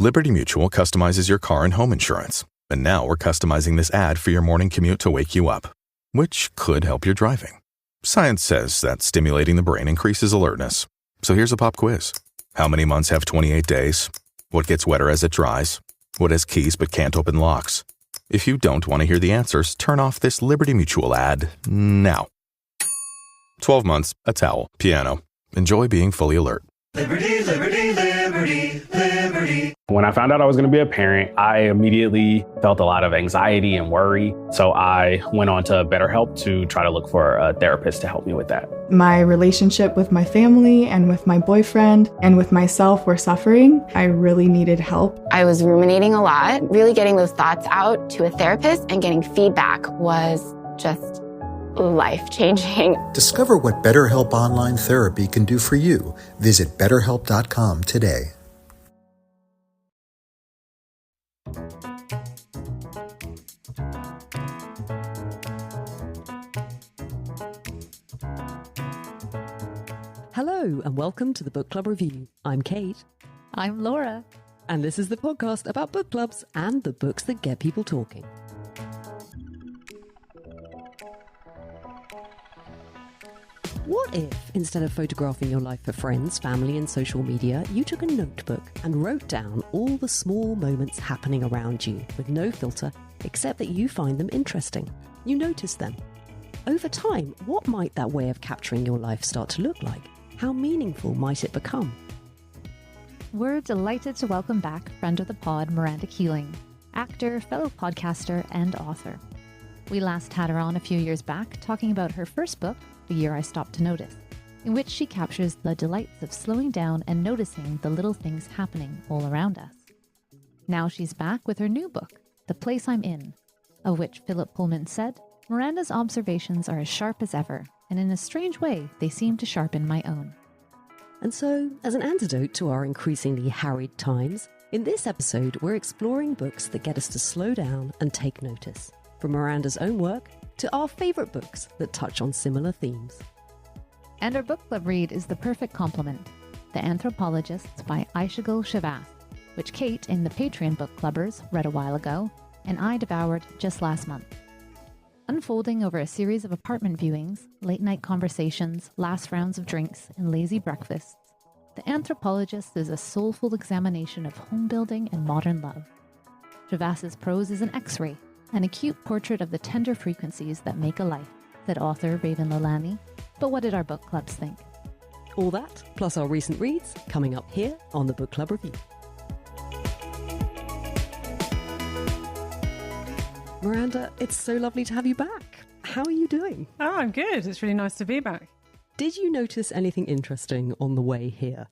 Liberty Mutual customizes your car and home insurance. And now we're customizing this ad for your morning commute to wake you up, which could help your driving. Science says that stimulating the brain increases alertness. So here's a pop quiz. How many months have 28 days? What gets wetter as it dries? What has keys but can't open locks? If you don't want to hear the answers, turn off this Liberty Mutual ad now. 12 months, a towel, piano. Enjoy being fully alert. Liberty, liberty, liberty, liberty. When I found out I was going to be a parent, I immediately felt a lot of anxiety and worry. So I went on to BetterHelp to try to look for a therapist to help me with that. My relationship with my family and with my boyfriend and with myself were suffering. I really needed help. I was ruminating a lot. Really getting those thoughts out to a therapist and getting feedback was just life-changing. Discover what BetterHelp Online Therapy can do for you. Visit BetterHelp.com today. Hello and welcome to the Book Club Review. I'm Kate. I'm Laura. And this is the podcast about book clubs and the books that get people talking. What if, instead of photographing your life for friends, family and social media, you took a notebook and wrote down all the small moments happening around you with no filter, except that you find them interesting. You notice them. Over time, what might that way of capturing your life start to look like? How meaningful might it become? We're delighted to welcome back friend of the pod, Miranda Keeling, actor, fellow podcaster, and author. We last had her on a few years back talking about her first book, The Year I Stopped to Notice, in which she captures the delights of slowing down and noticing the little things happening all around us. Now she's back with her new book, The Place I'm In, of which Philip Pullman said, Miranda's observations are as sharp as ever, and in a strange way, they seem to sharpen my own. And so, as an antidote to our increasingly harried times, in this episode we're exploring books that get us to slow down and take notice, from Miranda's own work to our favourite books that touch on similar themes. And our book club read is the perfect complement, The Anthropologists by Ayşegül Şavas, which Kate in the Patreon book clubbers read a while ago, and I devoured just last month. Unfolding over a series of apartment viewings, late-night conversations, last rounds of drinks, and lazy breakfasts, The Anthropologist is a soulful examination of home building and modern love. Şavas's prose is an X-ray, an acute portrait of the tender frequencies that make a life, said author Raven Lalani. But what did our book clubs think? All that, plus our recent reads, coming up here on the Book Club Review. Miranda, it's so lovely to have you back. How are you doing? Oh, I'm good. It's really nice to be back. Did you notice anything interesting on the way here?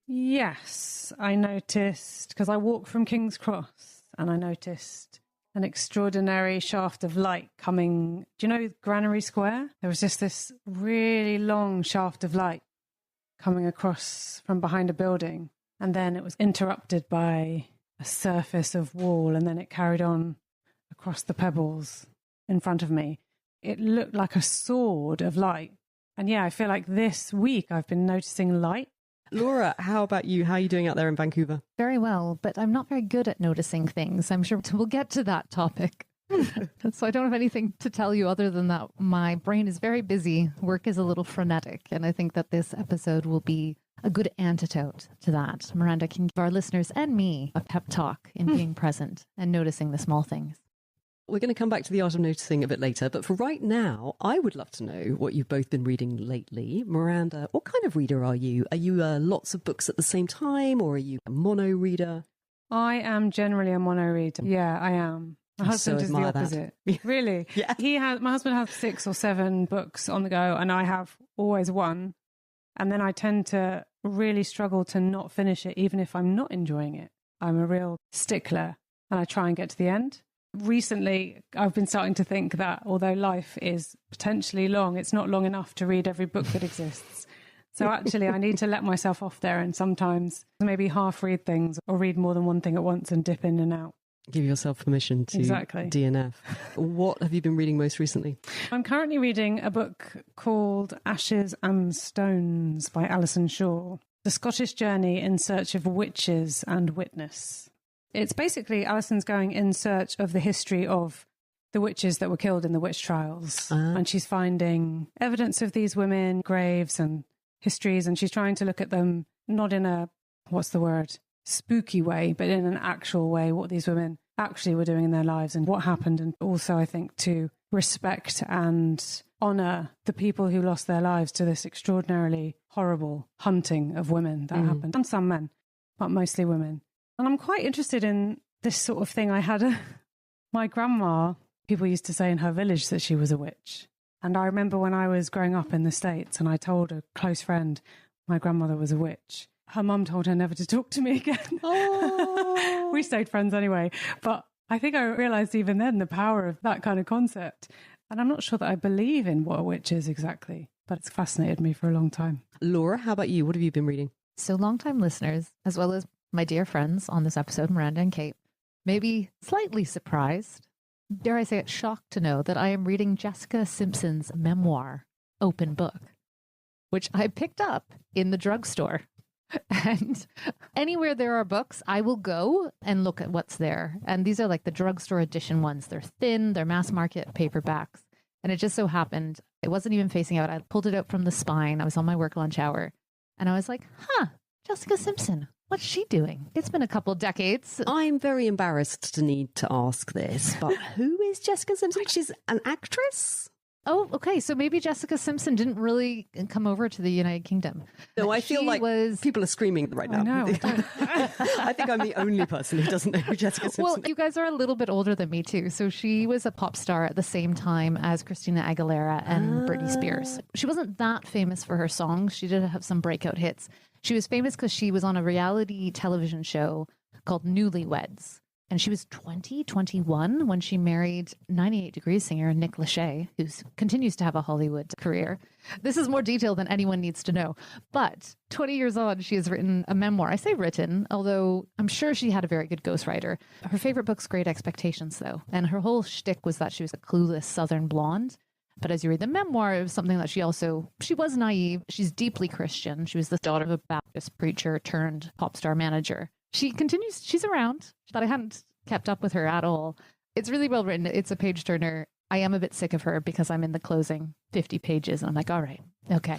Yes, I noticed, because I walked from King's Cross, and I noticed an extraordinary shaft of light coming. Do you know Granary Square? There was just this really long shaft of light coming across from behind a building, and then it was interrupted by a surface of wall, and then it carried on across the pebbles in front of me. It looked like a sword of light. And yeah, I feel like this week I've been noticing light. Laura, how about you? How are you doing out there in Vancouver? Very well, but I'm not very good at noticing things. I'm sure we'll get to that topic. So I don't have anything to tell you other than that my brain is very busy. Work is a little frenetic. And I think that this episode will be a good antidote to that. Miranda can give our listeners and me a pep talk in being present and noticing the small things. We're going to come back to the art of noticing a bit later, but for right now, I would love to know what you've both been reading lately. Miranda, what kind of reader are you? Are you lots of books at the same time, or are you a mono reader? I am generally a mono reader. Yeah, I am. My husband is the opposite. Really? Yeah. My husband has 6 or 7 books on the go, and I have always one. And then I tend to really struggle to not finish it, even if I'm not enjoying it. I'm a real stickler, and I try and get to the end. Recently, I've been starting to think that although life is potentially long, it's not long enough to read every book that exists. So actually, I need to let myself off there and sometimes maybe half read things or read more than one thing at once and dip in and out. Give yourself permission to DNF. What have you been reading most recently? I'm currently reading a book called Ashes and Stones by Alison Shaw. The Scottish Journey in Search of Witches and Witness. It's basically Alison's going in search of the history of the witches that were killed in the witch trials. And she's finding evidence of these women, graves and histories, and she's trying to look at them not in a, spooky way, but in an actual way, what these women actually were doing in their lives and what happened. And also, I think, to respect and honour the people who lost their lives to this extraordinarily horrible hunting of women that happened. And some men, but mostly women. And I'm quite interested in this sort of thing. I had my grandma, people used to say in her village that she was a witch. And I remember when I was growing up in the States and I told a close friend my grandmother was a witch. Her mum told her never to talk to me again. Oh. We stayed friends anyway. But I think I realised even then the power of that kind of concept. And I'm not sure that I believe in what a witch is exactly, but it's fascinated me for a long time. Laura, how about you? What have you been reading? So long-time listeners, as well as my dear friends on this episode, Miranda and Kate, may be slightly surprised, dare I say it, shocked to know that I am reading Jessica Simpson's memoir, Open Book, which I picked up in the drugstore. And anywhere there are books, I will go and look at what's there. And these are like the drugstore edition ones. They're thin, they're mass market paperbacks. And it just so happened, it wasn't even facing out. I pulled it out from the spine. I was on my work lunch hour. And I was like, Jessica Simpson, what's she doing? It's been a couple decades. I'm very embarrassed to need to ask this, but who is Jessica Simpson? She's an actress? Oh, okay. So maybe Jessica Simpson didn't really come over to the United Kingdom. No, I feel like people are screaming right now. I know. I think I'm the only person who doesn't know who Jessica Simpson is. Well, you guys are a little bit older than me too. So she was a pop star at the same time as Christina Aguilera and Britney Spears. She wasn't that famous for her songs. She did have some breakout hits. She was famous because she was on a reality television show called Newlyweds. And she was 21 when she married 98 Degrees singer Nick Lachey, who continues to have a Hollywood career. This is more detail than anyone needs to know. But 20 years on, she has written a memoir. I say written, although I'm sure she had a very good ghostwriter. Her favorite book's Great Expectations, though. And her whole shtick was that she was a clueless Southern blonde. But as you read the memoir, it was something that she was naive. She's deeply Christian. She was the daughter of a Baptist preacher turned pop star manager. She continues, she's around, but I hadn't kept up with her at all. It's really well written. It's a page turner. I am a bit sick of her because I'm in the closing 50 pages and I'm like, all right, okay,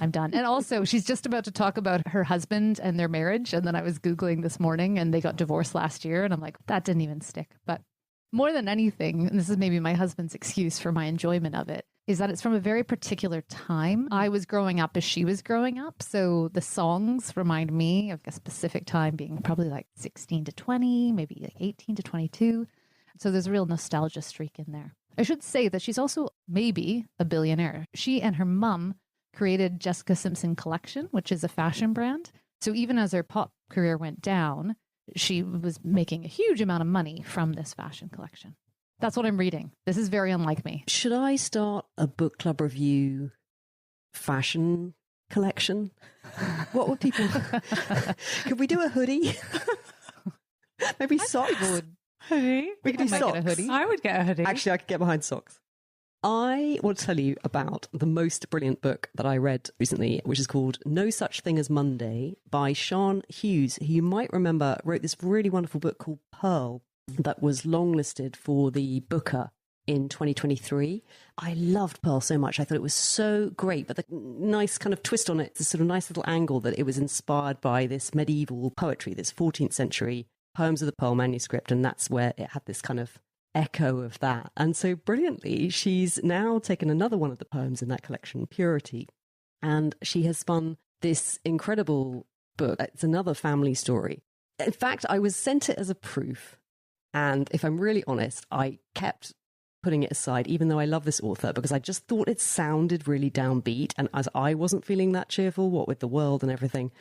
I'm done. And also she's just about to talk about her husband and their marriage. And then I was Googling this morning and they got divorced last year. And I'm like, that didn't even stick. But more than anything, and this is maybe my husband's excuse for my enjoyment of it, is that it's from a very particular time. I was growing up as she was growing up. So the songs remind me of a specific time being probably like 16 to 20, maybe like 18 to 22. So there's a real nostalgia streak in there. I should say that she's also maybe a billionaire. She and her mum created Jessica Simpson Collection, which is a fashion brand. So even as her pop career went down, she was making a huge amount of money from this fashion collection. That's what I'm reading. This is very unlike me. Should I start a book club review fashion collection? What would people... Could we do a hoodie? Maybe socks? Hoodie? We could do socks. Get a hoodie. I would get a hoodie. Actually, I could get behind socks. I want to tell you about the most brilliant book that I read recently, which is called No Such Thing as Monday by Sian Hughes, who you might remember wrote this really wonderful book called Pearl that was longlisted for the Booker in 2023. I loved Pearl so much. I thought it was so great, but the nice kind of twist on it, the sort of nice little angle that it was inspired by this medieval poetry, this 14th century Poems of the Pearl manuscript, and that's where it had this kind of echo of that. And so brilliantly, she's now taken another one of the poems in that collection, Purity, and she has spun this incredible book. It's another family story. In fact, I was sent it as a proof, and if I'm really honest, I kept putting it aside, even though I love this author, because I just thought it sounded really downbeat, and as I wasn't feeling that cheerful, what with the world and everything,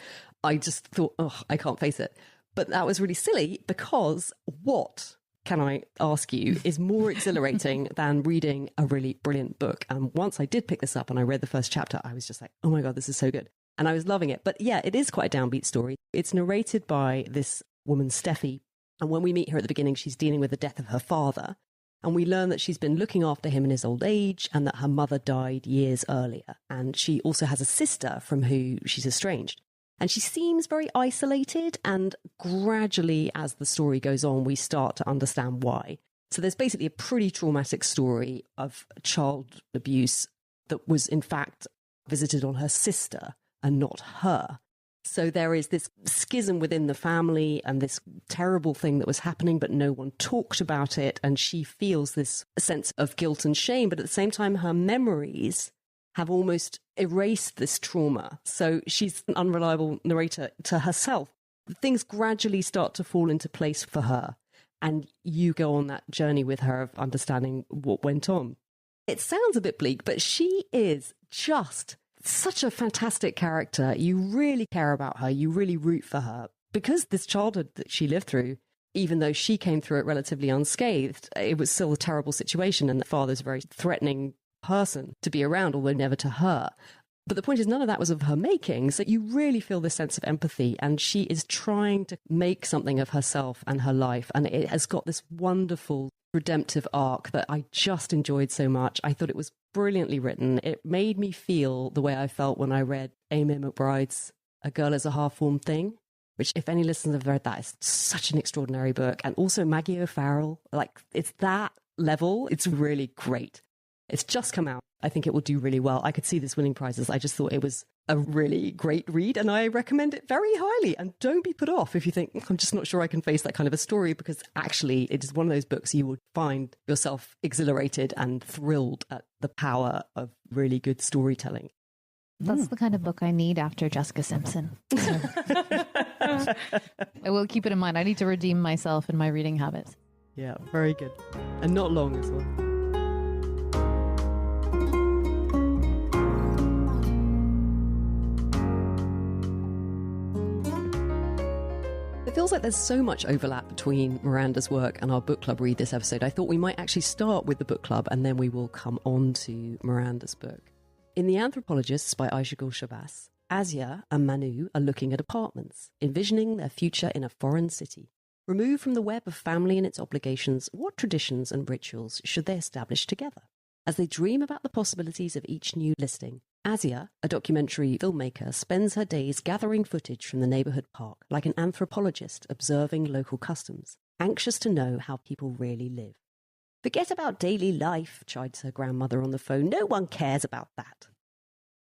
I just thought, oh, I can't face it. But that was really silly, because what, can I ask you, is more exhilarating than reading a really brilliant book? And once I did pick this up and I read the first chapter, I was just like, oh my God, this is so good. And I was loving it. But yeah, it is quite a downbeat story. It's narrated by this woman, Steffi. And when we meet her at the beginning, she's dealing with the death of her father. And we learn that she's been looking after him in his old age and that her mother died years earlier. And she also has a sister from who she's estranged. And she seems very isolated, and gradually, as the story goes on, we start to understand why. So there's basically a pretty traumatic story of child abuse that was, in fact, visited on her sister and not her. So there is this schism within the family and this terrible thing that was happening, but no one talked about it. And she feels this sense of guilt and shame, but at the same time, her memories have almost erased this trauma. So she's an unreliable narrator to herself. Things gradually start to fall into place for her. And you go on that journey with her of understanding what went on. It sounds a bit bleak, but she is just such a fantastic character. You really care about her. You really root for her. Because this childhood that she lived through, even though she came through it relatively unscathed, it was still a terrible situation. And the father's a very threatening person to be around, although never to her. But the point is, none of that was of her making. So you really feel this sense of empathy. And she is trying to make something of herself and her life. And it has got this wonderful redemptive arc that I just enjoyed so much. I thought it was brilliantly written. It made me feel the way I felt when I read Amy McBride's A Girl is a Half-Formed Thing, which, if any listeners have read that, is such an extraordinary book. And also Maggie O'Farrell, like, it's that level. It's really great. It's just come out. I think it will do really well. I could see this winning prizes. I just thought it was a really great read, and I recommend it very highly. And don't be put off if you think, I'm just not sure I can face that kind of a story, because actually it is one of those books you will find yourself exhilarated and thrilled at the power of really good storytelling. That's the kind of book I need after Jessica Simpson. I will keep it in mind. I need to redeem myself in my reading habits. Yeah, very good. And not long as well. It feels like there's so much overlap between Miranda's work and our book club read this episode. I thought we might actually start with the book club and then we will come on to Miranda's book. In The Anthropologists by Ayşegül Şavas, Asya and Manu are looking at apartments, envisioning their future in a foreign city. Removed from the web of family and its obligations, what traditions and rituals should they establish together? As they dream about the possibilities of each new listing, Asya, a documentary filmmaker, spends her days gathering footage from the neighbourhood park like an anthropologist observing local customs, anxious to know how people really live. Forget about daily life, chides her grandmother on the phone. No one cares about that.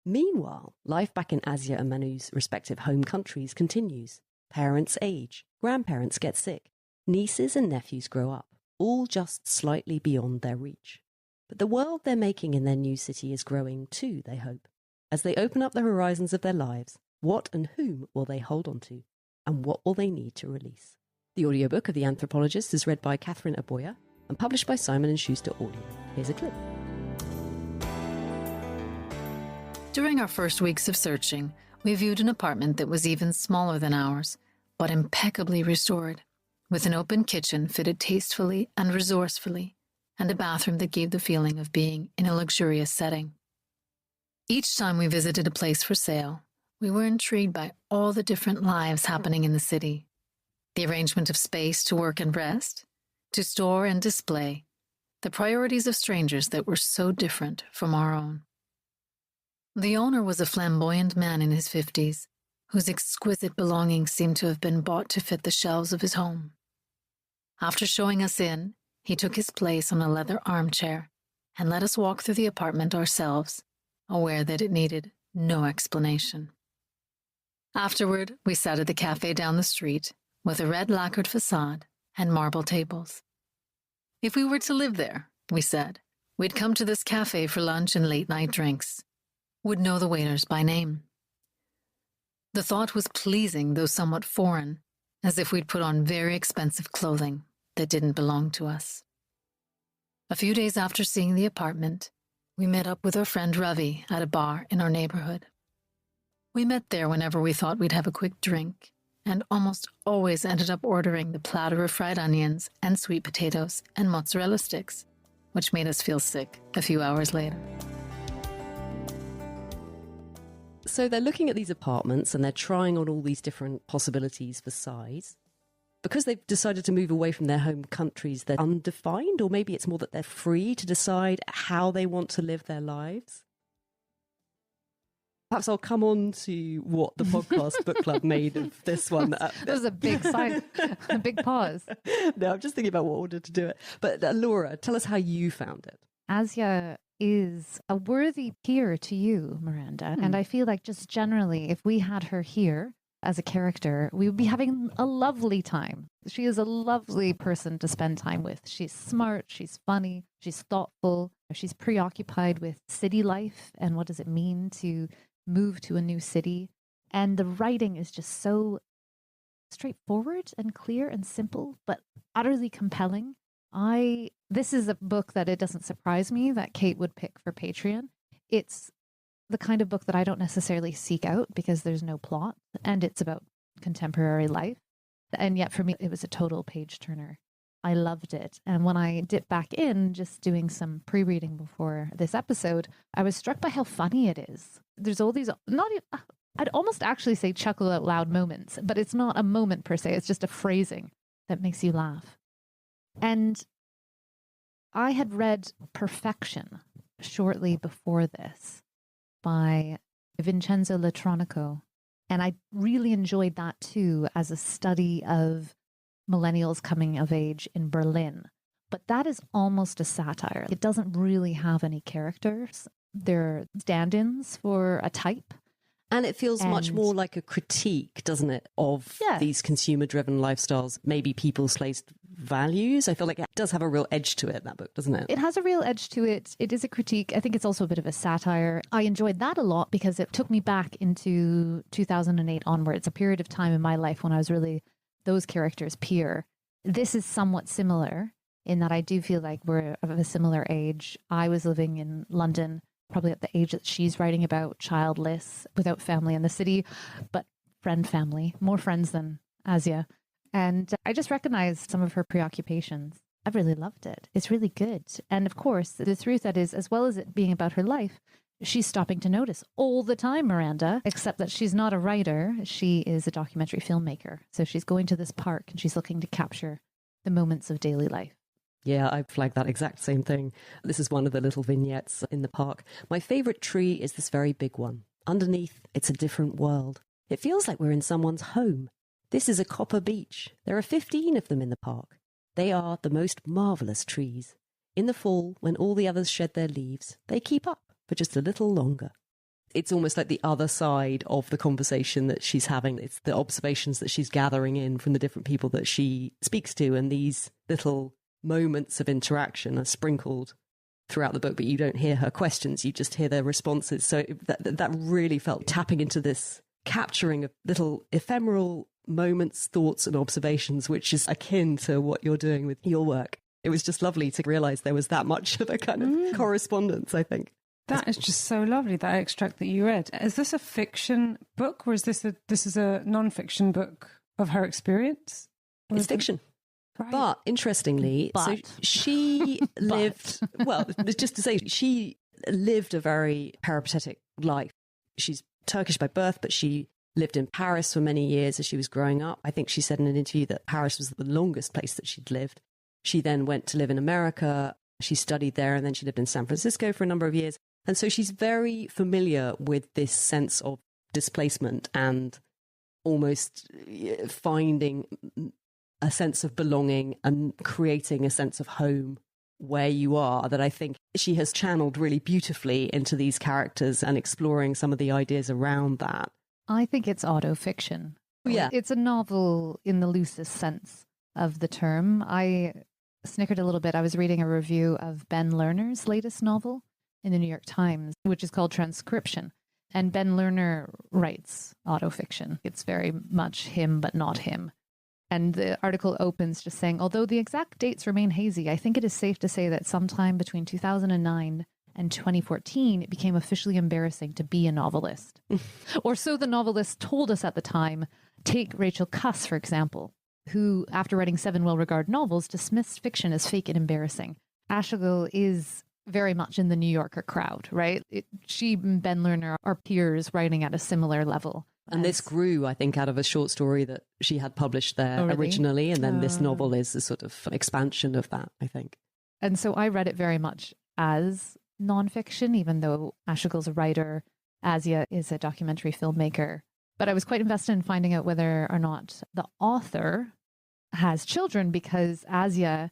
Meanwhile, life back in Asya and Manu's respective home countries continues. Parents age, grandparents get sick, nieces and nephews grow up, all just slightly beyond their reach. But the world they're making in their new city is growing too, they hope. As they open up the horizons of their lives, what and whom will they hold on to? And what will they need to release? The audiobook of The Anthropologist is read by Catherine Aboya and published by Simon & Schuster Audio. Here's a clip. During our first weeks of searching, we viewed an apartment that was even smaller than ours, but impeccably restored, with an open kitchen fitted tastefully and resourcefully, and a bathroom that gave the feeling of being in a luxurious setting. Each time we visited a place for sale, we were intrigued by all the different lives happening in the city. The arrangement of space to work and rest, to store and display, the priorities of strangers that were so different from our own. The owner was a flamboyant man in his 50s, whose exquisite belongings seemed to have been bought to fit the shelves of his home. After showing us in, he took his place on a leather armchair and let us walk through the apartment ourselves, aware that it needed no explanation. Afterward, we sat at the cafe down the street with a red lacquered facade and marble tables. If we were to live there, we said, we'd come to this cafe for lunch and late-night drinks, would know the waiters by name. The thought was pleasing, though somewhat foreign, as if we'd put on very expensive clothing that didn't belong to us. A few days after seeing the apartment, we met up with our friend Ravi at a bar in our neighborhood. We met there whenever we thought we'd have a quick drink, and almost always ended up ordering the platter of fried onions and sweet potatoes and mozzarella sticks, which made us feel sick a few hours later. So they're looking at these apartments and they're trying on all these different possibilities for size. Because they've decided to move away from their home countries, they're undefined, or maybe it's more that they're free to decide how they want to live their lives? Perhaps I'll come on to what the podcast book club made of this one. That was a big sign, a big pause. No, I'm just thinking about what order to do it. But Laura, tell us how you found it. Asya is a worthy peer to you, Miranda. And I feel like just generally, if we had her here as a character, we would be having a lovely time. She is a lovely person to spend time with. She's smart, she's funny, she's thoughtful, she's preoccupied with city life and what does it mean to move to a new city. And the writing is just so straightforward and clear and simple, but utterly compelling. This is a book that it doesn't surprise me that Kate would pick for Patreon. It's the kind of book that I don't necessarily seek out because there's no plot and it's about contemporary life. And yet for me, it was a total page turner. I loved it. And when I dipped back in, just doing some pre-reading before this episode, I was struck by how funny it is. There's all these, I'd almost actually say chuckle out loud moments, but it's not a moment per se. It's just a phrasing that makes you laugh. And I had read Perfection shortly before this by Vincenzo Latronico, and I really enjoyed that too as a study of millennials coming of age in Berlin. But that is almost a satire. It doesn't really have any characters. They're stand-ins for a type. And it feels much more like a critique, doesn't it, of these consumer-driven lifestyles, maybe people's placed values. I feel like it does have a real edge to it, that book, doesn't it? It has a real edge to it. It is a critique. I think it's also a bit of a satire. I enjoyed that a lot because it took me back into 2008 onwards, a period of time in my life when I was really those characters' peer. This is somewhat similar in that I do feel like we're of a similar age. I was living in London, probably at the age that she's writing about, childless, without family in the city, but family, more friends than Asya. And I just recognized some of her preoccupations. I really loved it. It's really good. And of course, the truth that is, as well as it being about her life, she's stopping to notice all the time, Miranda, except that she's not a writer. She is a documentary filmmaker. So she's going to this park and she's looking to capture the moments of daily life. Yeah, I flagged that exact same thing. This is one of the little vignettes in the park. My favourite tree is this very big one. Underneath, it's a different world. It feels like we're in someone's home. This is a copper beech. There are 15 of them in the park. They are the most marvellous trees. In the fall, when all the others shed their leaves, they keep up for just a little longer. It's almost like the other side of the conversation that she's having. It's the observations that she's gathering in from the different people that she speaks to, and these little moments of interaction are sprinkled throughout the book, but you don't hear her questions, you just hear their responses. So that really felt tapping into this capturing of little ephemeral moments, thoughts and observations, which is akin to what you're doing with your work. It was just lovely to realise there was that much of a kind of correspondence, I think. That is just so lovely, that extract that you read. Is this a fiction book or is this a non-fiction book of her experience? It's fiction. Right. But interestingly, so she lived, well, just to say, she lived a very peripatetic life. She's Turkish by birth, but she lived in Paris for many years as she was growing up. I think she said in an interview that Paris was the longest place that she'd lived. She then went to live in America. She studied there and then she lived in San Francisco for a number of years. And so she's very familiar with this sense of displacement and almost finding a sense of belonging and creating a sense of home where you are, that I think she has channeled really beautifully into these characters and exploring some of the ideas around that. I think it's autofiction. Yeah. It's a novel in the loosest sense of the term. I snickered a little bit. I was reading a review of Ben Lerner's latest novel in the New York Times, which is called Transcription. And Ben Lerner writes autofiction. It's very much him, but not him. And the article opens just saying, although the exact dates remain hazy, I think it is safe to say that sometime between 2009 and 2014, it became officially embarrassing to be a novelist. Or so the novelist told us at the time. Take Rachel Cuss, for example, who, after writing 7 well-regarded novels, dismissed fiction as fake and embarrassing. Ayşegül is very much in the New Yorker crowd, right? She and Ben Lerner are peers writing at a similar level. And this grew, I think, out of a short story that she had published there originally. And then this novel is a sort of expansion of that, I think. And so I read it very much as nonfiction, even though Ayşegül's a writer Asya is a documentary filmmaker. But I was quite invested in finding out whether or not the author has children, because Asya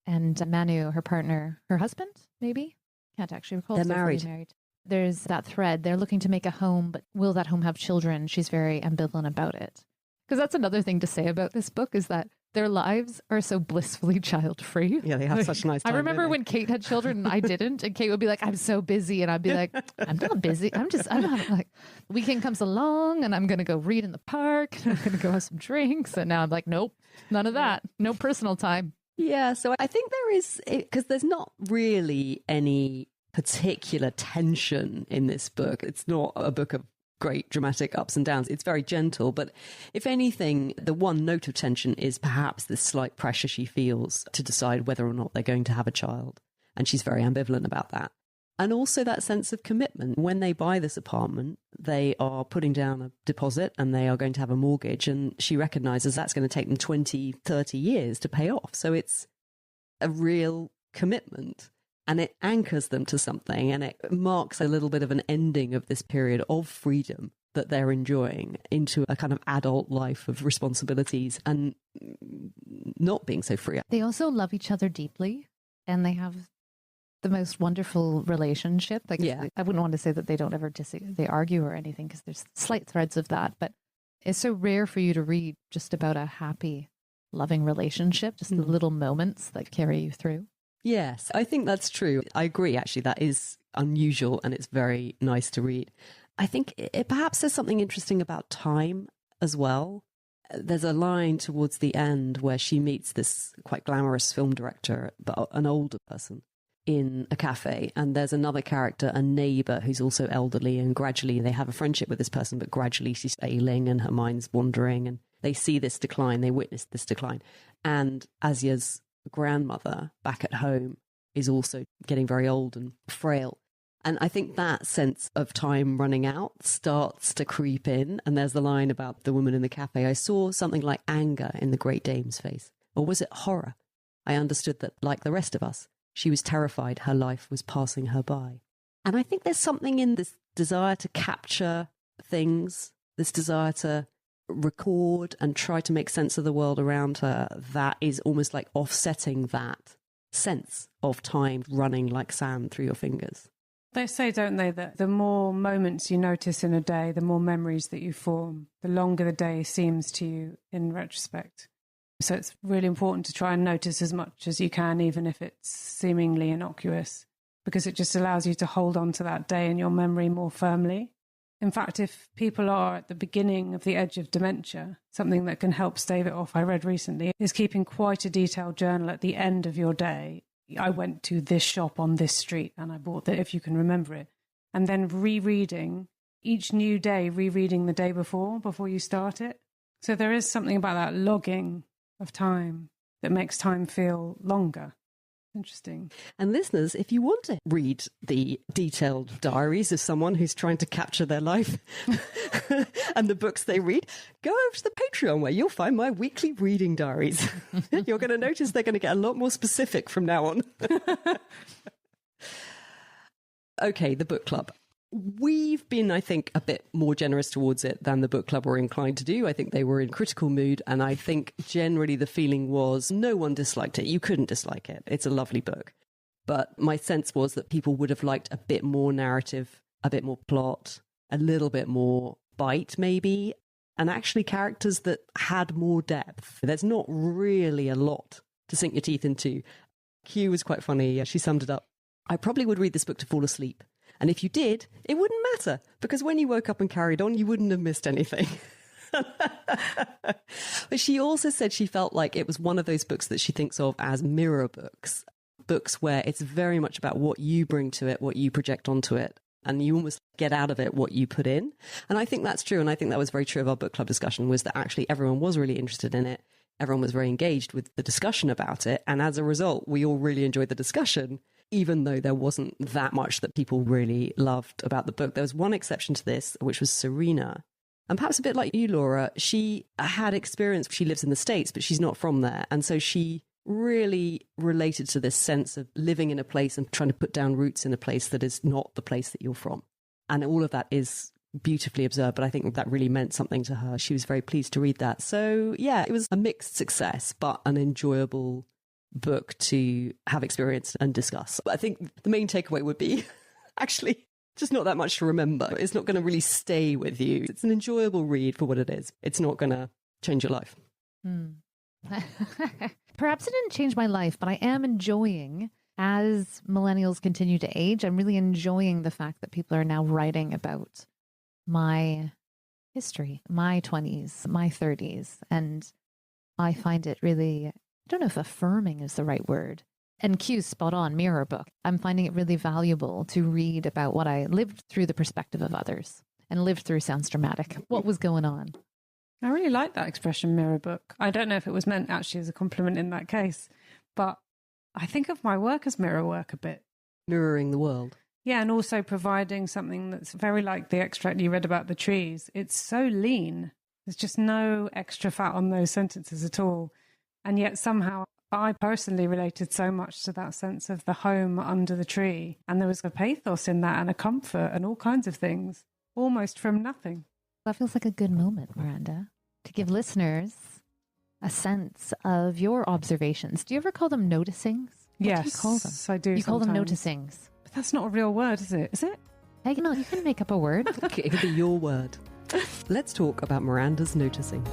and Manu, her partner, her husband, maybe? Can't actually recall. They're married. There's that thread. They're looking to make a home, but will that home have children? She's very ambivalent about it. Because that's another thing to say about this book, is that their lives are so blissfully child-free. Yeah, they have such a nice time. I remember when Kate had children and I didn't, and Kate would be like, I'm so busy. And I'd be like, I'm not busy. I'm not like, weekend comes along and I'm going to go read in the park. And I'm going to go have some drinks. And now I'm like, nope, none of that. No personal time. Yeah, so I think there is, because there's not really any particular tension in this book. It's not a book of great dramatic ups and downs. It's very gentle, but if anything, the one note of tension is perhaps this slight pressure she feels to decide whether or not they're going to have a child. And she's very ambivalent about that. And also that sense of commitment. When they buy this apartment, they are putting down a deposit and they are going to have a mortgage. And she recognizes that's going to take them 20, 30 years to pay off. So it's a real commitment. And it anchors them to something, and it marks a little bit of an ending of this period of freedom that they're enjoying into a kind of adult life of responsibilities and not being so free. They also love each other deeply, and they have the most wonderful relationship. Like, yeah. I wouldn't want to say that they don't ever they argue or anything, because there's slight threads of that, but it's so rare for you to read just about a happy, loving relationship, just the little moments that carry you through. Yes, I think that's true. I agree, actually. That is unusual and it's very nice to read. I think it perhaps there's something interesting about time as well. There's a line towards the end where she meets this quite glamorous film director, but an older person, in a cafe. And there's another character, a neighbor, who's also elderly. And gradually they have a friendship with this person, but gradually she's ailing and her mind's wandering. And they see this decline, they witness this decline. And Asya's grandmother back at home is also getting very old and frail. And I think that sense of time running out starts to creep in. And there's the line about the woman in the cafe. I saw something like anger in the Great Dame's face. Or was it horror? I understood that, like the rest of us, she was terrified her life was passing her by. And I think there's something in this desire to capture things, this desire to record and try to make sense of the world around her, that is almost like offsetting that sense of time running like sand through your fingers. They say, don't they, that the more moments you notice in a day, the more memories that you form, the longer the day seems to you in retrospect. So it's really important to try and notice as much as you can, even if it's seemingly innocuous, because it just allows you to hold on to that day in your memory more firmly. In fact, if people are at the beginning of the edge of dementia, something that can help stave it off, I read recently, is keeping quite a detailed journal at the end of your day. I went to this shop on this street and I bought that, if you can remember it. And then rereading each new day, rereading the day before you start it. So there is something about that logging of time that makes time feel longer. Interesting. And listeners, if you want to read the detailed diaries of someone who's trying to capture their life and the books they read, go over to the Patreon where you'll find my weekly reading diaries. You're going to notice they're going to get a lot more specific from now on. Okay, the book club. We've been, I think, a bit more generous towards it than the book club were inclined to do. I think they were in critical mood, and I think generally the feeling was no one disliked it. You couldn't dislike it. It's a lovely book. But my sense was that people would have liked a bit more narrative, a bit more plot, a little bit more bite maybe, and actually characters that had more depth. There's not really a lot to sink your teeth into. Q was quite funny. She summed it up. I probably would read this book to fall asleep. And if you did, it wouldn't matter, because when you woke up and carried on, you wouldn't have missed anything. But she also said she felt like it was one of those books that she thinks of as mirror books, books where it's very much about what you bring to it, what you project onto it, and you almost get out of it what you put in. And I think that's true. And I think that was very true of our book club discussion, was that actually everyone was really interested in it. Everyone was very engaged with the discussion about it. And as a result, we all really enjoyed the discussion, even though there wasn't that much that people really loved about the book. There was one exception to this, which was Serena. And perhaps a bit like you, Laura, she had experience. She lives in the States, but she's not from there. And so she really related to this sense of living in a place and trying to put down roots in a place that is not the place that you're from. And all of that is beautifully observed, but I think that really meant something to her. She was very pleased to read that. So yeah, it was a mixed success, but an enjoyable book to have experienced and discuss. But I think the main takeaway would be actually just not that much to remember. It's not going to really stay with you. It's an enjoyable read for what it is. It's not going to change your life. Perhaps it didn't change my life, but I am enjoying, as millennials continue to age, I'm really enjoying the fact that people are now writing about my history, my 20s, my 30s. And I find it really, I don't know if affirming is the right word. And Q's spot on, mirror book. I'm finding it really valuable to read about what I lived through the perspective of others. And lived through sounds dramatic. What was going on? I really like that expression, mirror book. I don't know if it was meant actually as a compliment in that case, but I think of my work as mirror work a bit. Mirroring the world. Yeah, and also providing something that's very like the extract you read about the trees. It's so lean. There's just no extra fat on those sentences at all. And yet somehow I personally related so much to that sense of the home under the tree. And there was a pathos in that and a comfort and all kinds of things, almost from nothing. That feels like a good moment, Miranda, to give listeners a sense of your observations. Do you ever call them noticings? What Yes, do you call them? I do. You call them sometimes. noticings. But that's not a real word, is it? Is it? Hey, no, you can make up a word. Okay, it could be your word. Let's talk about Miranda's noticing.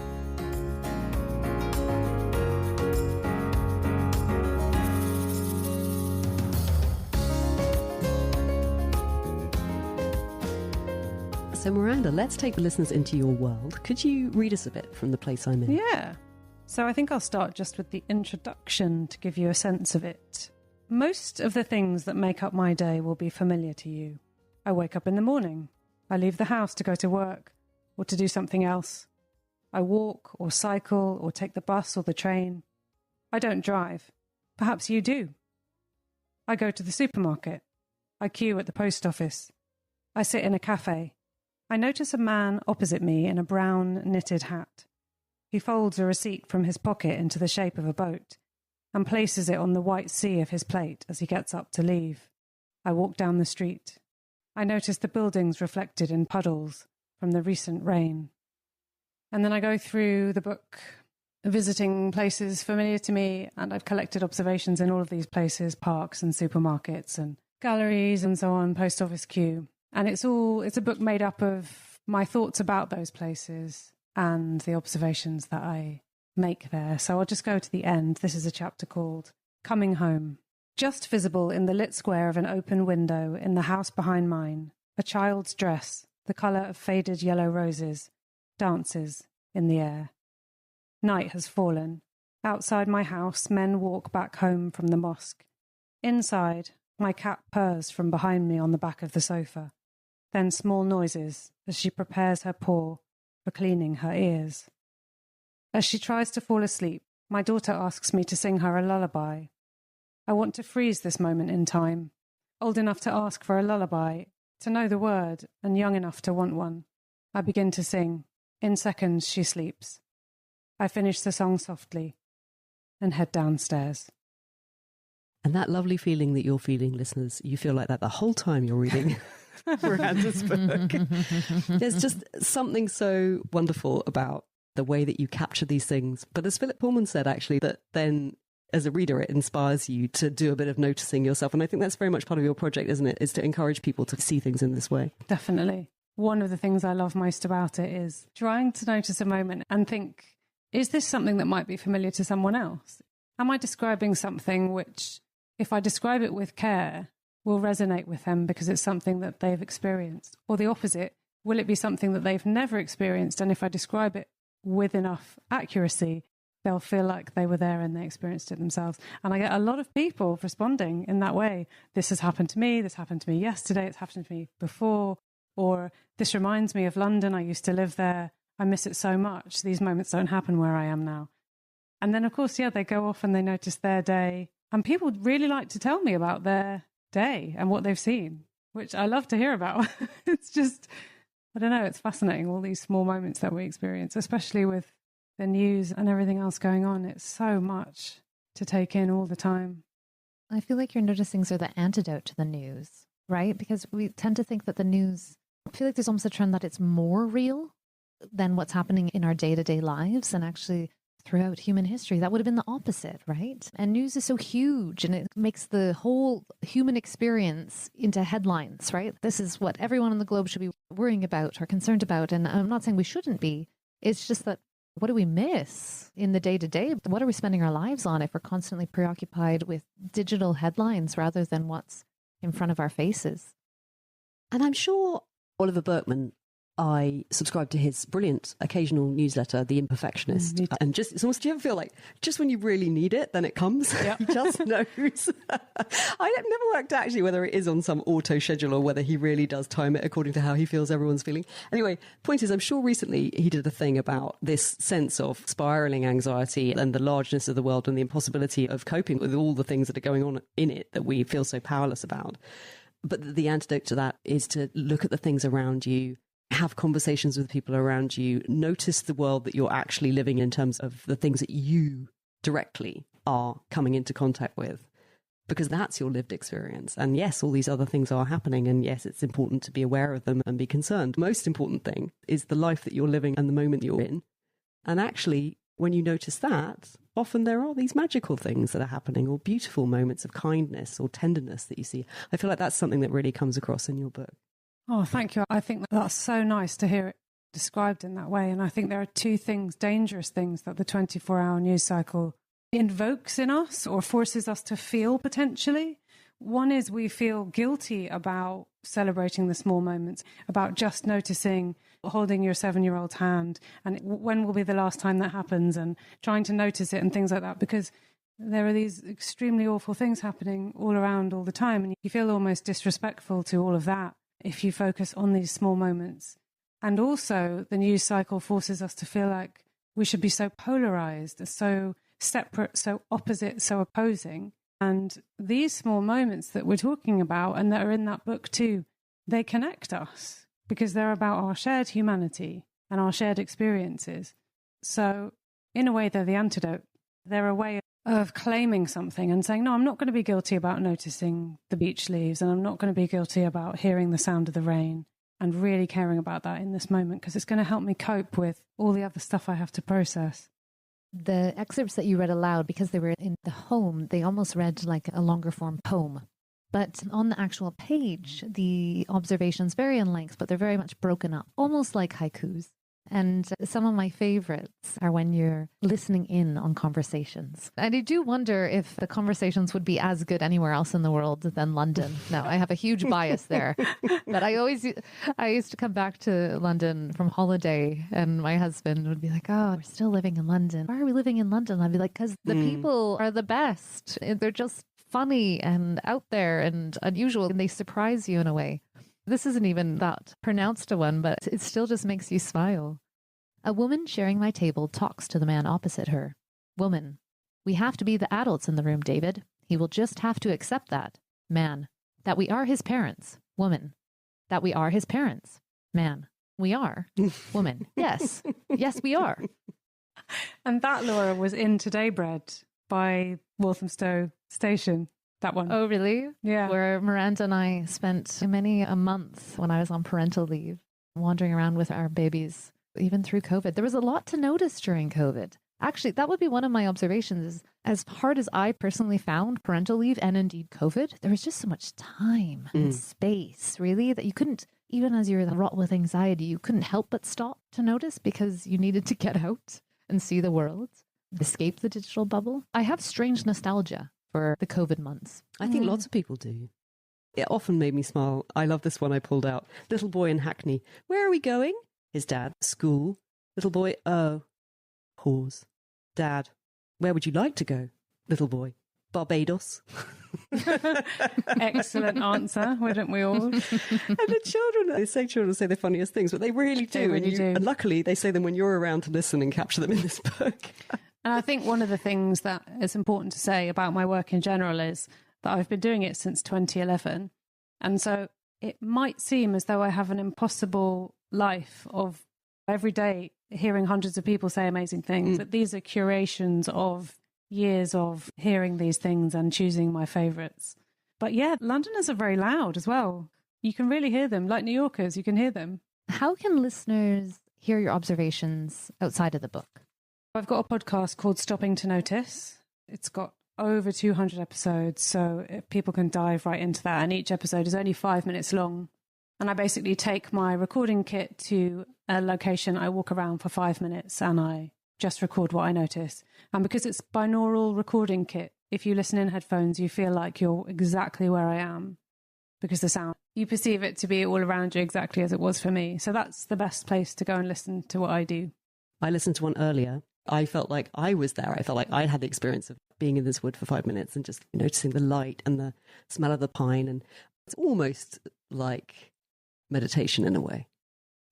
So Miranda, let's take the listeners into your world. Could you read us a bit from The Place I'm In? Yeah. So I think I'll start just with the introduction to give you a sense of it. Most of the things that make up my day will be familiar to you. I wake up in the morning. I leave the house to go to work or to do something else. I walk or cycle or take the bus or the train. I don't drive. Perhaps you do. I go to the supermarket. I queue at the post office. I sit in a cafe. I notice a man opposite me in a brown knitted hat. He folds a receipt from his pocket into the shape of a boat and places it on the white sea of his plate as he gets up to leave. I walk down the street. I notice the buildings reflected in puddles from the recent rain. And then I go through the book, visiting places familiar to me, and I've collected observations in all of these places, parks and supermarkets and galleries and so on, post office queue. And it's a book made up of my thoughts about those places and the observations that I make there. So I'll just go to the end. This is a chapter called Coming Home. Just visible in the lit square of an open window in the house behind mine, a child's dress, the colour of faded yellow roses, dances in the air. Night has fallen. Outside my house, men walk back home from the mosque. Inside, my cat purrs from behind me on the back of the sofa. Then small noises as she prepares her paw for cleaning her ears. As she tries to fall asleep, my daughter asks me to sing her a lullaby. I want to freeze this moment in time, old enough to ask for a lullaby, to know the word, and young enough to want one. I begin to sing. In seconds, she sleeps. I finish the song softly and head downstairs. And that lovely feeling that you're feeling, listeners, you feel like that the whole time you're reading Miranda's book. There's just something so wonderful about the way that you capture these things. But as Philip Pullman said, actually, that then as a reader, it inspires you to do a bit of noticing yourself. And I think that's very much part of your project, isn't it? Is to encourage people to see things in this way. Definitely. One of the things I love most about it is trying to notice a moment and think, is this something that might be familiar to someone else? Am I describing something which, if I describe it with care, will resonate with them because it's something that they've experienced? Or the opposite, will it be something that they've never experienced, and if I describe it with enough accuracy, they'll feel like they were there and they experienced it themselves? And I get a lot of people responding in that way. This has happened to me, this happened to me yesterday, it's happened to me before, or this reminds me of London, I used to live there, I miss it so much, these moments don't happen where I am now. And then, of course, yeah, they go off and they notice their day. And people really like to tell me about their day and what they've seen, which I love to hear about. It's just, I don't know, it's fascinating, all these small moments that we experience, especially with the news and everything else going on. It's so much to take in all the time. I feel like your noticings are the antidote to the news, right? Because we tend to think that the news I feel like there's almost a trend that it's more real than what's happening in our day-to-day lives, and actually throughout human history, that would have been the opposite, right? And news is so huge and it makes the whole human experience into headlines, right? This is what everyone on the globe should be worrying about or concerned about. And I'm not saying we shouldn't be. It's just that what do we miss in the day-to-day? What are we spending our lives on if we're constantly preoccupied with digital headlines rather than what's in front of our faces? And I'm sure Oliver Burkeman, I subscribe to his brilliant occasional newsletter, The Imperfectionist. And just, it's almost, do you ever feel like just when you really need it, then it comes? Yep. He just knows. I never worked out actually whether it is on some auto schedule or whether he really does time it according to how he feels everyone's feeling. Anyway, point is, I'm sure recently he did a thing about this sense of spiraling anxiety and the largeness of the world and the impossibility of coping with all the things that are going on in it that we feel so powerless about. But the antidote to that is to look at the things around you, have conversations with people around you, notice the world that you're actually living in terms of the things that you directly are coming into contact with, because that's your lived experience. And yes, all these other things are happening. And yes, it's important to be aware of them and be concerned. Most important thing is the life that you're living and the moment you're in. And actually, when you notice that, often there are these magical things that are happening, or beautiful moments of kindness or tenderness that you see. I feel like that's something that really comes across in your book. Oh, thank you. I think that's so nice to hear it described in that way. And I think there are two things, dangerous things, that the 24-hour news cycle invokes in us or forces us to feel potentially. One is we feel guilty about celebrating the small moments, about just noticing, holding your 7-year-old's hand, and when will be the last time that happens, and trying to notice it and things like that, because there are these extremely awful things happening all around all the time. And you feel almost disrespectful to all of that if you focus on these small moments. And also the news cycle forces us to feel like we should be so polarized, so separate, so opposite, so opposing. And these small moments that we're talking about and that are in that book too, they connect us because they're about our shared humanity and our shared experiences. So in a way, they're the antidote. They're a way of claiming something and saying, no, I'm not going to be guilty about noticing the beach leaves, and I'm not going to be guilty about hearing the sound of the rain, and really caring about that in this moment, because it's going to help me cope with all the other stuff I have to process. The excerpts that you read aloud, because they were in the home, they almost read like a longer form poem. But on the actual page, the observations vary in length, but they're very much broken up, almost like haikus. And some of my favorites are when you're listening in on conversations. And I do wonder if the conversations would be as good anywhere else in the world than London. Now, I have a huge bias there. But I used to come back to London from holiday, and my husband would be like, oh, we're still living in London. Why are we living in London? I'd be like, because the people are the best. They're just funny and out there and unusual, and they surprise you in a way. This isn't even that pronounced a one, but it still just makes you smile. A woman sharing my table talks to the man opposite her. Woman: we have to be the adults in the room, David. He will just have to accept that. Man: that we are his parents. Woman: that we are his parents. Man: we are. Woman: yes. Yes, we are. And that, Laura, was in Today Bread by Walthamstow Station. That one. Oh, really? Yeah. Where Miranda and I spent many a month when I was on parental leave, wandering around with our babies, even through COVID. There was a lot to notice during COVID. Actually, that would be one of my observations. As hard as I personally found parental leave and indeed COVID, there was just so much time and space, really, that you couldn't, even as you're wrought with anxiety, you couldn't help but stop to notice because you needed to get out and see the world, escape the digital bubble. I have strange nostalgia for the COVID months. I think lots of people do. It often made me smile. I love this one I pulled out. Little boy in Hackney. Where are we going? His dad. School. Little boy. Oh. Pause. Dad. Where would you like to go? Little boy. Barbados. Excellent answer, wouldn't we all? And the children say the funniest things, but they really do. They really do. And luckily, they say them when you're around to listen and capture them in this book. And I think one of the things that is important to say about my work in general is that I've been doing it since 2011. And so it might seem as though I have an impossible life of every day hearing hundreds of people say amazing things, but these are curations of years of hearing these things and choosing my favourites. But yeah, Londoners are very loud as well. You can really hear them, like New Yorkers, you can hear them. How can listeners hear your observations outside of the book? I've got a podcast called Stopping to Notice. It's got over 200 episodes, so people can dive right into that. And each episode is only 5 minutes long. And I basically take my recording kit to a location. I walk around for 5 minutes and I just record what I notice. And because it's binaural recording kit, if you listen in headphones, you feel like you're exactly where I am because the sound, you perceive it to be all around you exactly as it was for me. So that's the best place to go and listen to what I do. I listened to one earlier. I felt like I was there. I felt like I'd had the experience of being in this wood for 5 minutes and just noticing the light and the smell of the pine. And it's almost like meditation in a way,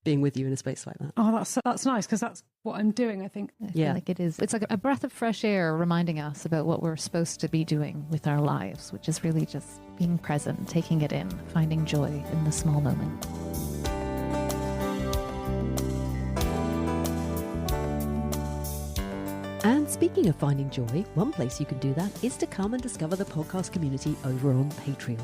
being with you in a space like that. Oh, that's nice, because that's what I'm doing, I think. I feel like it is. It's like a breath of fresh air reminding us about what we're supposed to be doing with our lives, which is really just being present, taking it in, finding joy in the small moment. And speaking of finding joy, one place you can do that is to come and discover the podcast community over on Patreon.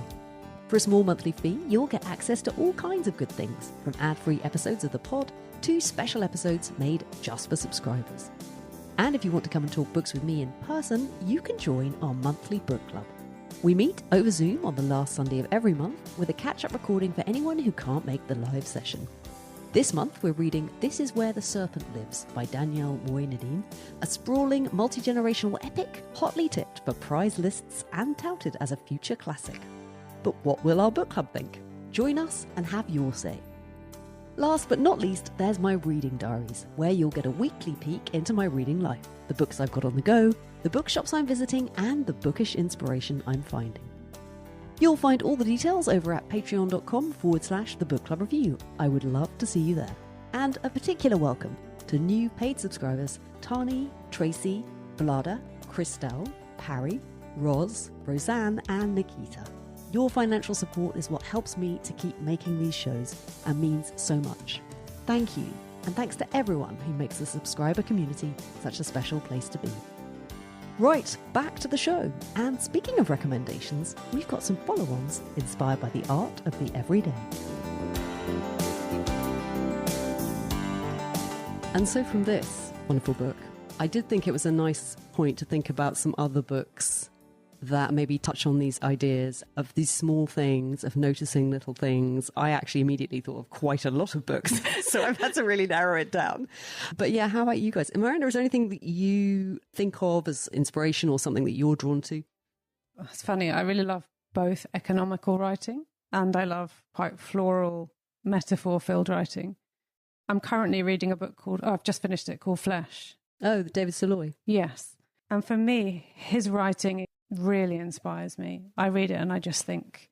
For a small monthly fee, you'll get access to all kinds of good things, from ad-free episodes of the pod to special episodes made just for subscribers. And if you want to come and talk books with me in person, you can join our monthly book club. We meet over Zoom on the last Sunday of every month with a catch-up recording for anyone who can't make the live session. This month, we're reading This Is Where the Serpent Lives by Danielle Moinadine, a sprawling, multi-generational epic, hotly tipped for prize lists and touted as a future classic. But what will our book club think? Join us and have your say. Last but not least, there's my reading diaries, where you'll get a weekly peek into my reading life, the books I've got on the go, the bookshops I'm visiting, and the bookish inspiration I'm finding. You'll find all the details over at patreon.com/The Book Club Review. I would love to see you there. And a particular welcome to new paid subscribers Tani, Tracy, Vlada, Christelle, Parry, Roz, Roseanne, and Nikita. Your financial support is what helps me to keep making these shows and means so much. Thank you, and thanks to everyone who makes the subscriber community such a special place to be. Right, back to the show. And speaking of recommendations, we've got some follow-ons inspired by the art of the everyday. And so from this wonderful book, I did think it was a nice point to think about some other books that maybe touch on these ideas of these small things, of noticing little things. I actually immediately thought of quite a lot of books, so I've had to really narrow it down. But yeah, how about you guys? Miranda, is there anything that you think of as inspiration or something that you're drawn to? It's funny, I really love both economical writing and I love quite floral, metaphor-filled writing. I'm currently reading a book called, I've just finished it, called Flesh. Oh, David Soloy. Yes. And for me, his writing really inspires me. I read it and I just think,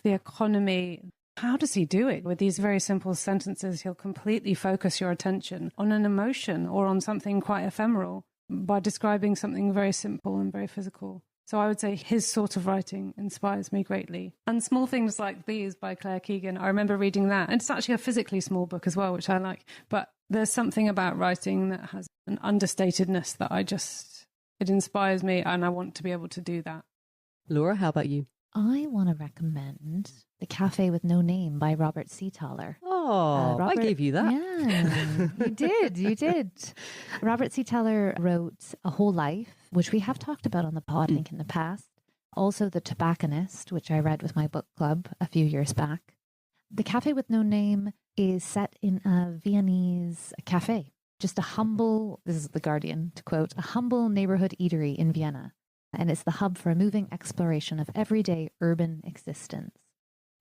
the economy, how does he do it? With these very simple sentences, he'll completely focus your attention on an emotion or on something quite ephemeral by describing something very simple and very physical. So I would say his sort of writing inspires me greatly. And Small Things Like These by Claire Keegan, I remember reading that. And it's actually a physically small book as well, which I like. But there's something about writing that has an understatedness that it inspires me and I want to be able to do that. Laura, how about you? I want to recommend The Cafe with No Name by Robert Sitaler. Oh, I gave you that. Yeah, you did. Robert Sitaler wrote A Whole Life, which we have talked about on the pod, I think, in the past. Also The Tobacconist, which I read with my book club a few years back. The Cafe with No Name is set in a Viennese cafe. Just a humble, this is The Guardian to quote, a humble neighborhood eatery in Vienna. And it's the hub for a moving exploration of everyday urban existence.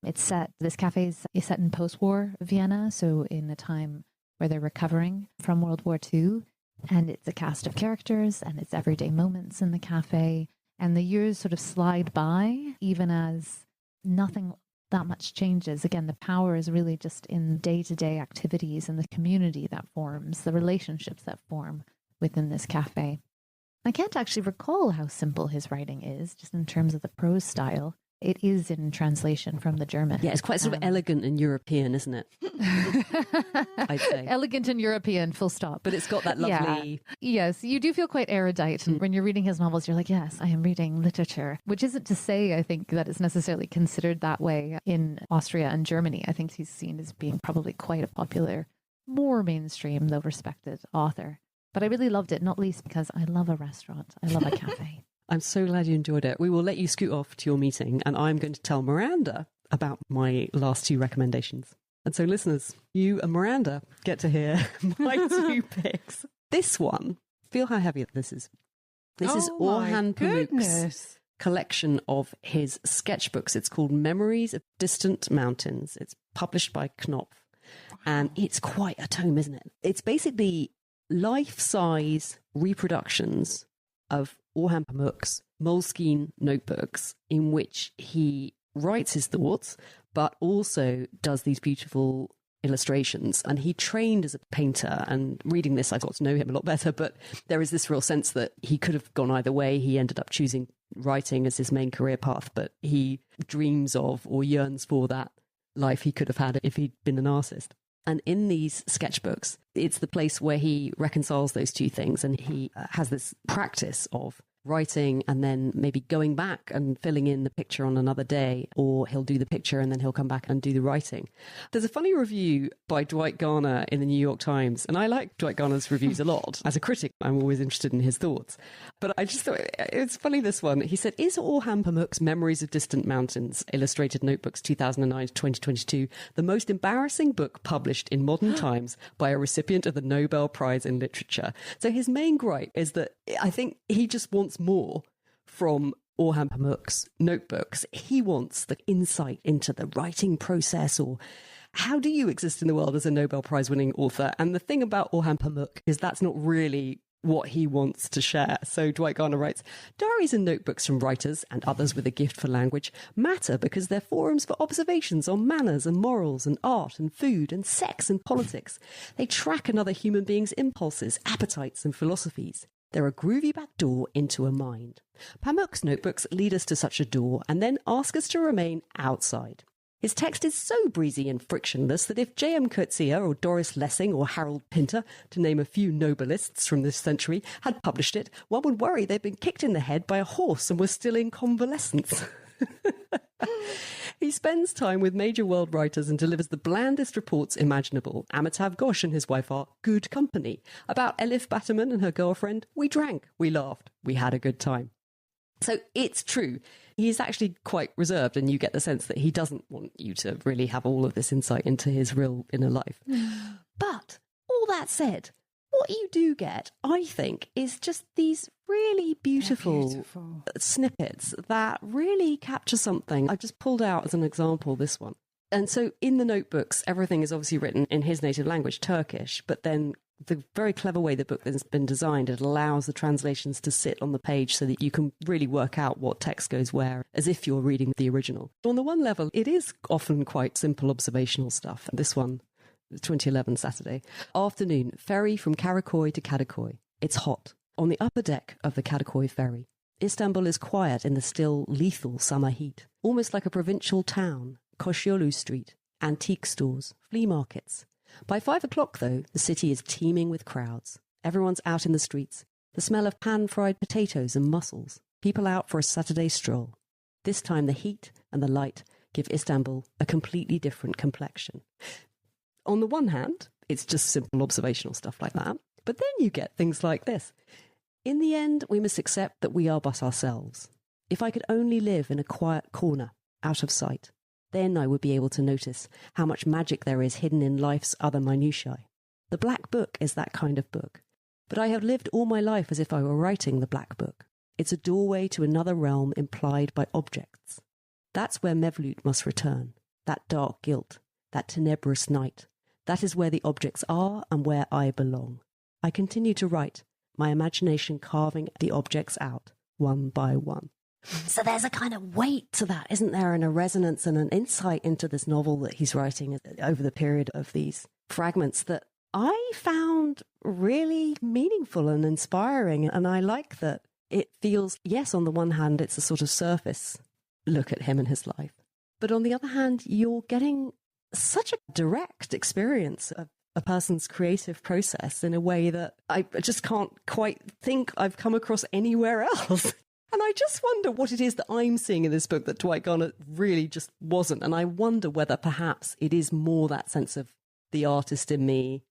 This cafe is set in post-war Vienna, so in a time where they're recovering from World War II. And it's a cast of characters and it's everyday moments in the cafe. And the years sort of slide by, even as nothing that much changes. Again, the power is really just in day-to-day activities and the community that forms, the relationships that form within this cafe. I can't actually recall how simple his writing is, just in terms of the prose style, It is in translation from the German. Yeah, it's quite sort of elegant and European, isn't it? I'd say. Elegant and European, full stop. But it's got that lovely... Yeah. Yes, you do feel quite erudite. And when you're reading his novels, you're like, yes, I am reading literature. Which isn't to say, I think, that it's necessarily considered that way in Austria and Germany. I think he's seen as being probably quite a popular, more mainstream, though respected author. But I really loved it, not least because I love a restaurant. I love a cafe. I'm so glad you enjoyed it. We will let you scoot off to your meeting, and I'm going to tell Miranda about my last 2 recommendations. And so, listeners, you and Miranda get to hear my 2 picks. This one, feel how heavy this is. This is Orhan Pamuk's collection of his sketchbooks. It's called Memories of Distant Mountains. It's published by Knopf. And it's quite a tome, isn't it? It's basically life-size reproductions of Orhan Pamuk's Moleskine notebooks, in which he writes his thoughts, but also does these beautiful illustrations. And he trained as a painter, and reading this, I got to know him a lot better, but there is this real sense that he could have gone either way. He ended up choosing writing as his main career path, but he dreams of or yearns for that life he could have had if he'd been an artist. And in these sketchbooks, it's the place where he reconciles those 2 things. And he has this practice of writing and then maybe going back and filling in the picture on another day, or he'll do the picture and then he'll come back and do the writing. There's a funny review by Dwight Garner in the New York Times, and I like Dwight Garner's reviews a lot. As a critic, I'm always interested in his thoughts. But I just thought it's funny, this one. He said, is Orhan Pamuk's Memories of Distant Mountains, Illustrated Notebooks 2009 to 2022, the most embarrassing book published in modern times by a recipient of the Nobel Prize in Literature? So his main gripe is that I think he just wants more from Orhan Pamuk's notebooks. He wants the insight into the writing process, or how do you exist in the world as a Nobel Prize winning author? And the thing about Orhan Pamuk is that's not really what he wants to share. So Dwight Garner writes, diaries and notebooks from writers and others with a gift for language matter because they're forums for observations on manners and morals and art and food and sex and politics. They track another human being's impulses, appetites and philosophies. They're a groovy back door into a mind. Pamuk's notebooks lead us to such a door and then ask us to remain outside. His text is so breezy and frictionless that if J.M. Coetzee or Doris Lessing or Harold Pinter, to name a few nobelists from this century, had published it, one would worry they'd been kicked in the head by a horse and were still in convalescence. He spends time with major world writers and delivers the blandest reports imaginable. Amitav Ghosh and his wife are good company. About Elif Batuman and her girlfriend, we drank, we laughed, we had a good time. So it's true. He's actually quite reserved, and you get the sense that he doesn't want you to really have all of this insight into his real inner life. But all that said, what you do get, I think, is just these really beautiful snippets that really capture something. I've just pulled out as an example this one. And so in the notebooks, everything is obviously written in his native language, Turkish, but then the very clever way the book has been designed, it allows the translations to sit on the page so that you can really work out what text goes where, as if you're reading the original. On the one level, it is often quite simple observational stuff. This one, 2011 Saturday. Afternoon, ferry from Karakoy to Kadıköy. It's hot. On the upper deck of the Kadıköy ferry. Istanbul is quiet in the still lethal summer heat. Almost like a provincial town. Koşyolu Street. Antique stores. Flea markets. By 5 o'clock, though, the city is teeming with crowds. Everyone's out in the streets. The smell of pan-fried potatoes and mussels. People out for a Saturday stroll. This time the heat and the light give Istanbul a completely different complexion. On the one hand, it's just simple observational stuff like that. But then you get things like this. In the end, we must accept that we are but ourselves. If I could only live in a quiet corner, out of sight, then I would be able to notice how much magic there is hidden in life's other minutiae. The Black Book is that kind of book. But I have lived all my life as if I were writing the Black Book. It's a doorway to another realm implied by objects. That's where Mevlut must return, that dark guilt, that tenebrous night. That is where the objects are and where I belong. I continue to write, my imagination carving the objects out, one by one. So there's a kind of weight to that, isn't there? And a resonance and an insight into this novel that he's writing over the period of these fragments that I found really meaningful and inspiring. And I like that it feels, yes, on the one hand, it's a sort of surface look at him and his life. But on the other hand, you're getting such a direct experience of a person's creative process in a way that I just can't quite think I've come across anywhere else. And I just wonder what it is that I'm seeing in this book that Dwight Garner really just wasn't. And I wonder whether perhaps it is more that sense of the artist in me,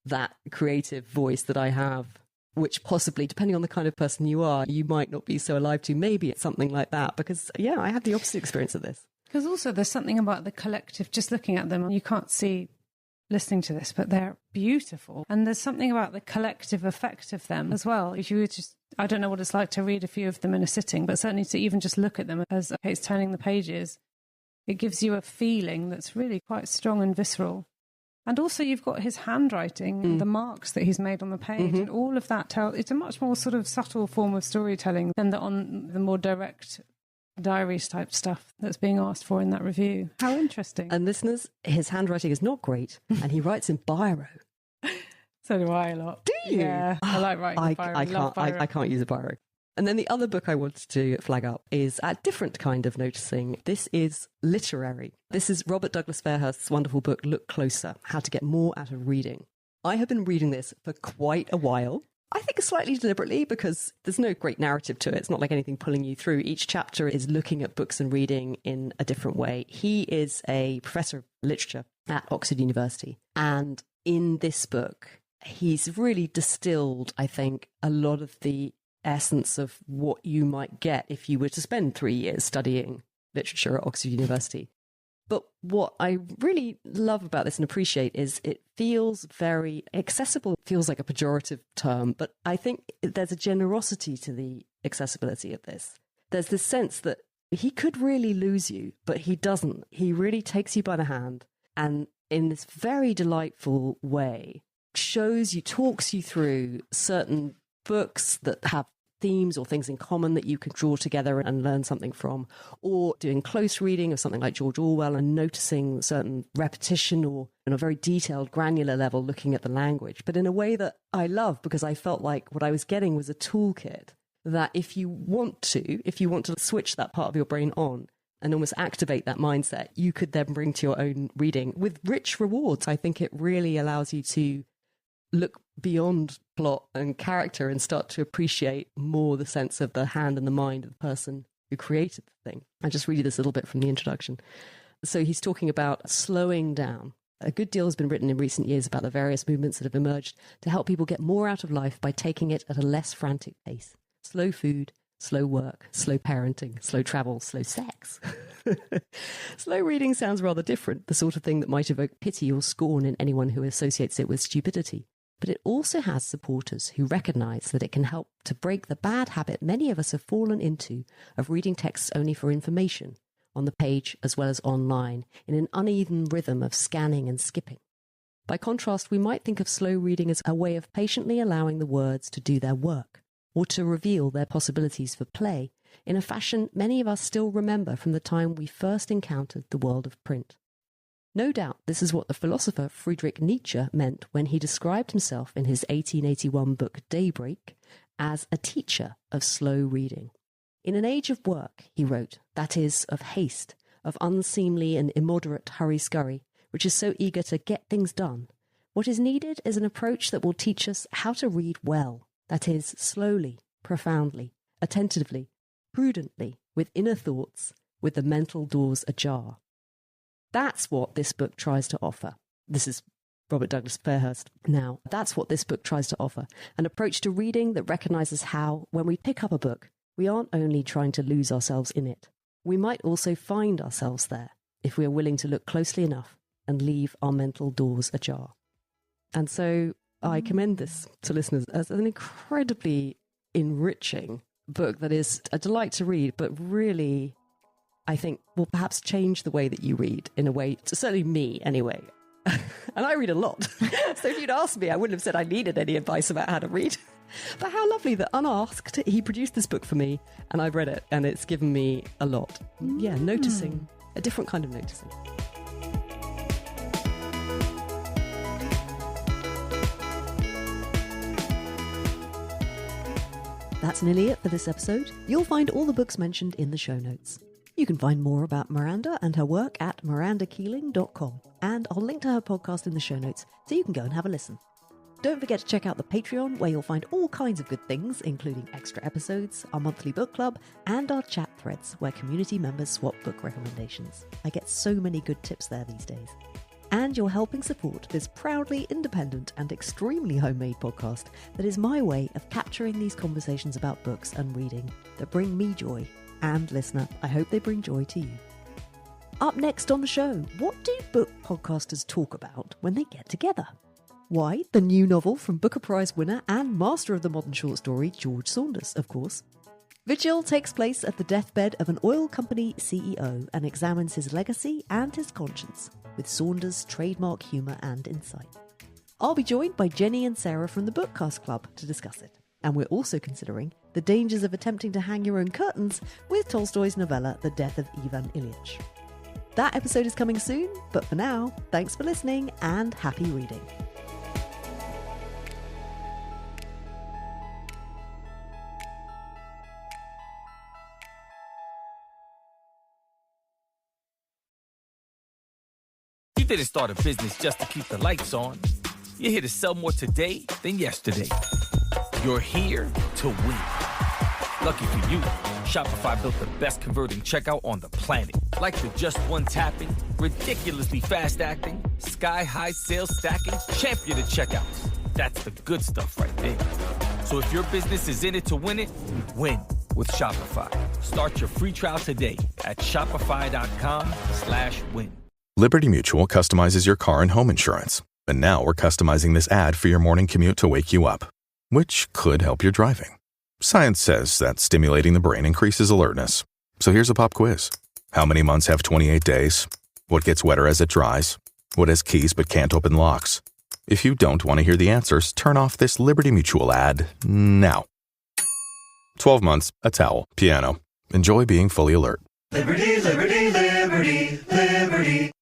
that creative voice that I have, which possibly, depending on the kind of person you are, you might not be so alive to. Maybe it's something like that, because, yeah, I had the opposite experience of this. Because also there's something about the collective, just looking at them, you can't see listening to this, but they're beautiful. And there's something about the collective effect of them as well. If you were just, I don't know what it's like to read a few of them in a sitting, but certainly to even just look at them as it's turning the pages, it gives you a feeling that's really quite strong and visceral. And also you've got his handwriting, the marks that he's made on the page, and all of that it's a much more sort of subtle form of storytelling than on the more direct diaries type stuff that's being asked for in that review. How interesting. And listeners, his handwriting is not great, and he writes in biro. So do I a lot. Do you? Yeah, I like writing biro. I can't use a biro. And then the other book I wanted to flag up is a different kind of noticing. This is literary. This is Robert Douglas Fairhurst's wonderful book, Look Closer, How to Get More Out of Reading. I have been reading this for quite a while. I think slightly deliberately, because there's no great narrative to it. It's not like anything pulling you through. Each chapter is looking at books and reading in a different way. He is a professor of literature at Oxford University. And in this book, he's really distilled, I think, a lot of the essence of what you might get if you were to spend 3 years studying literature at Oxford University. But what I really love about this and appreciate is it feels very accessible. It feels like a pejorative term, but I think there's a generosity to the accessibility of this. There's this sense that he could really lose you, but he doesn't. He really takes you by the hand and in this very delightful way shows you, talks you through certain books that have themes or things in common that you can draw together and learn something from, or doing close reading of something like George Orwell and noticing certain repetition, or on a very detailed, granular level, looking at the language, but in a way that I love, because I felt like what I was getting was a toolkit that if you want to switch that part of your brain on and almost activate that mindset, you could then bring to your own reading with rich rewards. I think it really allows you to look beyond plot and character and start to appreciate more the sense of the hand and the mind of the person who created the thing. I just read you this little bit from the introduction. So he's talking about slowing down. A good deal has been written in recent years about the various movements that have emerged to help people get more out of life by taking it at a less frantic pace. Slow food, slow work, slow parenting, slow travel, slow sex. Slow reading sounds rather different, the sort of thing that might evoke pity or scorn in anyone who associates it with stupidity. But it also has supporters who recognise that it can help to break the bad habit many of us have fallen into of reading texts only for information, on the page as well as online, in an uneven rhythm of scanning and skipping. By contrast, we might think of slow reading as a way of patiently allowing the words to do their work, or to reveal their possibilities for play, in a fashion many of us still remember from the time we first encountered the world of print. No doubt this is what the philosopher Friedrich Nietzsche meant when he described himself in his 1881 book Daybreak as a teacher of slow reading. In an age of work, he wrote, that is, of haste, of unseemly and immoderate hurry-scurry, which is so eager to get things done, what is needed is an approach that will teach us how to read well, that is, slowly, profoundly, attentively, prudently, with inner thoughts, with the mental doors ajar. That's what this book tries to offer. This is Robert Douglas Fairhurst now. That's what this book tries to offer. An approach to reading that recognises how, when we pick up a book, we aren't only trying to lose ourselves in it. We might also find ourselves there, if we are willing to look closely enough and leave our mental doors ajar. And so I commend this to listeners as an incredibly enriching book that is a delight to read, but really, I think, will perhaps change the way that you read in a way, certainly me anyway. And I read a lot. So if you'd asked me, I wouldn't have said I needed any advice about how to read. But how lovely that unasked, he produced this book for me and I've read it and it's given me a lot. Yeah, noticing, a different kind of noticing. That's nearly it for this episode. You'll find all the books mentioned in the show notes. You can find more about Miranda and her work at mirandakeeling.com, and I'll link to her podcast in the show notes so you can go and have a listen. Don't forget to check out the Patreon, where you'll find all kinds of good things, including extra episodes, our monthly book club, and our chat threads where community members swap book recommendations. I get so many good tips there these days. And you're helping support this proudly independent and extremely homemade podcast that is my way of capturing these conversations about books and reading that bring me joy. And listener, I hope they bring joy to you. Up next on the show, what do book podcasters talk about when they get together? Why, the new novel from Booker Prize winner and master of the modern short story, George Saunders, of course. Vigil takes place at the deathbed of an oil company CEO and examines his legacy and his conscience, with Saunders' trademark humour and insight. I'll be joined by Jenny and Sarah from the Bookcast Club to discuss it. And we're also considering the dangers of attempting to hang your own curtains with Tolstoy's novella, The Death of Ivan Ilyich. That episode is coming soon, but for now, thanks for listening and happy reading. You didn't start a business just to keep the lights on. You're here to sell more today than yesterday. You're here to win. Lucky for you, Shopify built the best converting checkout on the planet. Like the just one tapping, ridiculously fast acting, sky-high sales stacking, champion of checkouts. That's the good stuff right there. So if your business is in it to win it, win with Shopify. Start your free trial today at shopify.com/win. Liberty Mutual customizes your car and home insurance. And now we're customizing this ad for your morning commute to wake you up, which could help your driving. Science says that stimulating the brain increases alertness. So here's a pop quiz. How many months have 28 days? What gets wetter as it dries? What has keys but can't open locks? If you don't want to hear the answers, turn off this Liberty Mutual ad now. 12 months, a towel, piano. Enjoy being fully alert. Liberty, liberty, liberty, liberty.